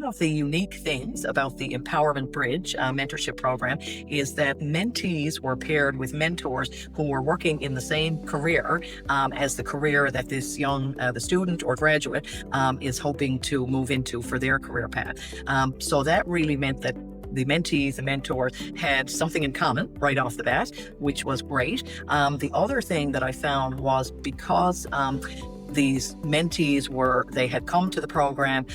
of the unique things about the Empowerment Bridge mentorship program is that mentees were paired with mentors who were working in the same career as the career that this young the student or graduate is hoping to move into for their career path. So that really meant that the mentees and mentors had something in common right off the bat, which was great. The other thing that I found was because these mentees they had come to the program,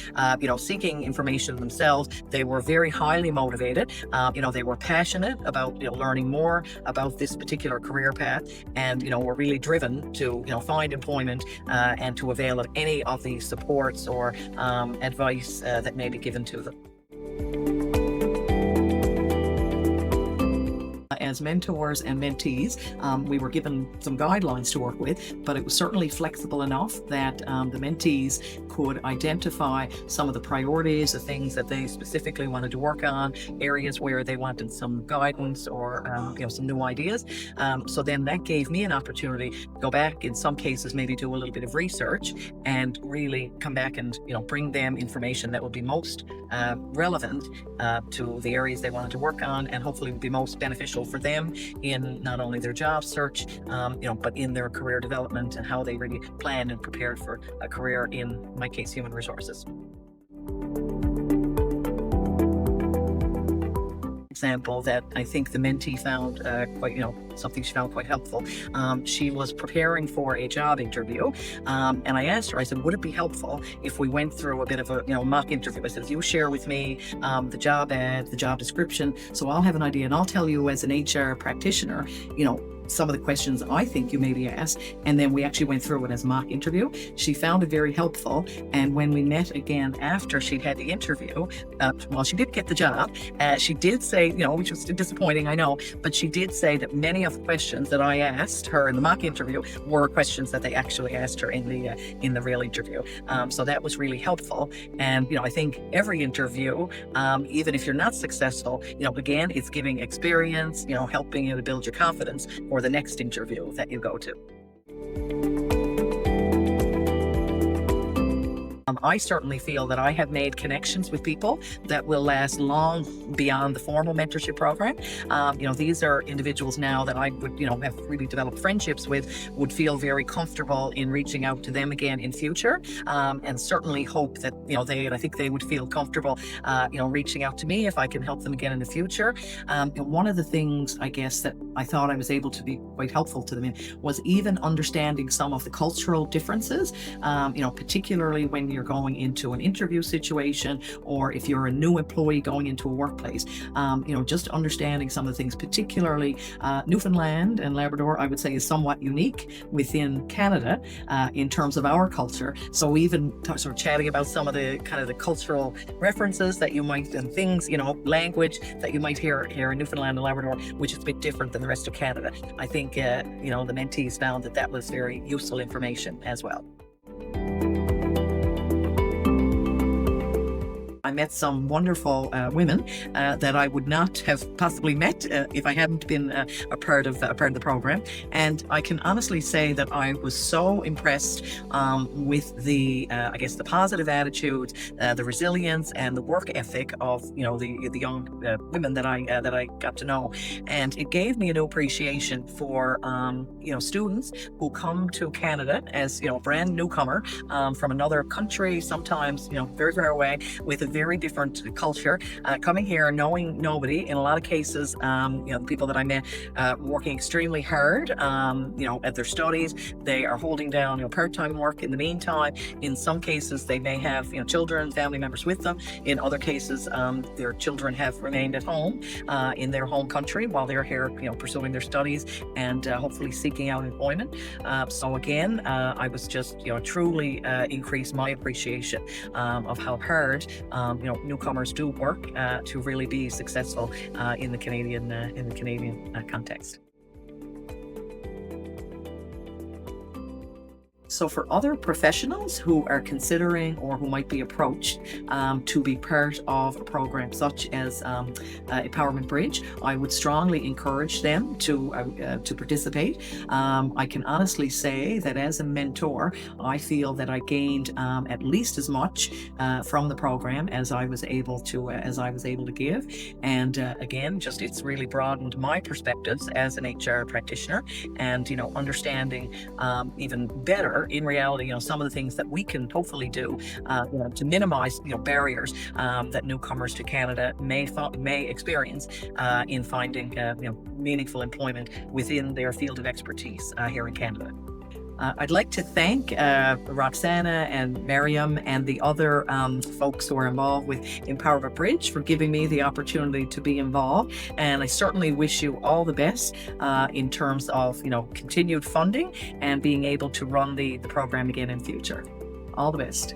seeking information themselves. They were very highly motivated. They were passionate about, learning more about this particular career path, and, were really driven to, find employment and to avail of any of the supports or advice that may be given to them. As mentors and mentees, we were given some guidelines to work with, but it was certainly flexible enough that the mentees could identify some of the priorities, the things that they specifically wanted to work on, areas where they wanted some guidance or some new ideas. So then that gave me an opportunity to go back, in some cases maybe do a little bit of research and really come back and bring them information that would be most relevant to the areas they wanted to work on, and hopefully would be most beneficial for them in not only their job search, but in their career development and how they really planned and prepared for a career in my case, human resources. Example that I think the mentee found something she found quite helpful. She was preparing for a job interview, and I asked her, I said, would it be helpful if we went through a bit of a mock interview? I said, you share with me the job ad, the job description, so I'll have an idea, and I'll tell you as an HR practitioner, some of the questions I think you may be asked, and then we actually went through it as a mock interview. She found it very helpful, and when we met again after she'd had the interview, she did get the job. She did say, which was disappointing, I know, but she did say that many of the questions that I asked her in the mock interview were questions that they actually asked her in the real interview. So that was really helpful, and I think every interview, even if you're not successful, again, it's giving experience, helping you to build your confidence for the next interview that you go to. I certainly feel that I have made connections with people that will last long beyond the formal mentorship program. These are individuals now that I would, have really developed friendships with, would feel very comfortable in reaching out to them again in future, and certainly hope that, I think they would feel comfortable, reaching out to me if I can help them again in the future. One of the things, I guess, that I thought I was able to be quite helpful to them in was even understanding some of the cultural differences, particularly when you're going into an interview situation, or if you're a new employee going into a workplace, just understanding some of the things, particularly Newfoundland and Labrador, I would say, is somewhat unique within Canada in terms of our culture. So even sort of chatting about some of the kind of the cultural references that you might, and things, language that you might hear here in Newfoundland and Labrador, which is a bit different than the rest of Canada. I think, the mentees found that was very useful information as well. I met some wonderful women that I would not have possibly met if I hadn't been a part of the program. And I can honestly say that I was so impressed with the positive attitude, the resilience, and the work ethic of the young women that I got to know. And it gave me a new appreciation for students who come to Canada as a brand newcomer from another country, sometimes very far away, with a very different culture, coming here knowing nobody. In a lot of cases, the people that I met working extremely hard, at their studies. They are holding down part-time work in the meantime. In some cases, they may have children, family members with them. In other cases, their children have remained at home in their home country while they're here, pursuing their studies and hopefully seeking out employment. So again, I was just truly increased my appreciation of how hard newcomers do work to really be successful in the Canadian context. So, for other professionals who are considering or who might be approached to be part of a program such as Empowerment Bridge, I would strongly encourage them to participate. I can honestly say that as a mentor, I feel that I gained at least as much from the program as I was able to give. And again, just it's really broadened my perspectives as an HR practitioner, and understanding even better in reality, some of the things that we can hopefully do to minimize barriers that newcomers to Canada may experience in finding meaningful employment within their field of expertise here in Canada. I'd like to thank Roxana and Miriam and the other folks who are involved with Empowerment Bridge for giving me the opportunity to be involved. And I certainly wish you all the best in terms of continued funding and being able to run the program again in future. All the best.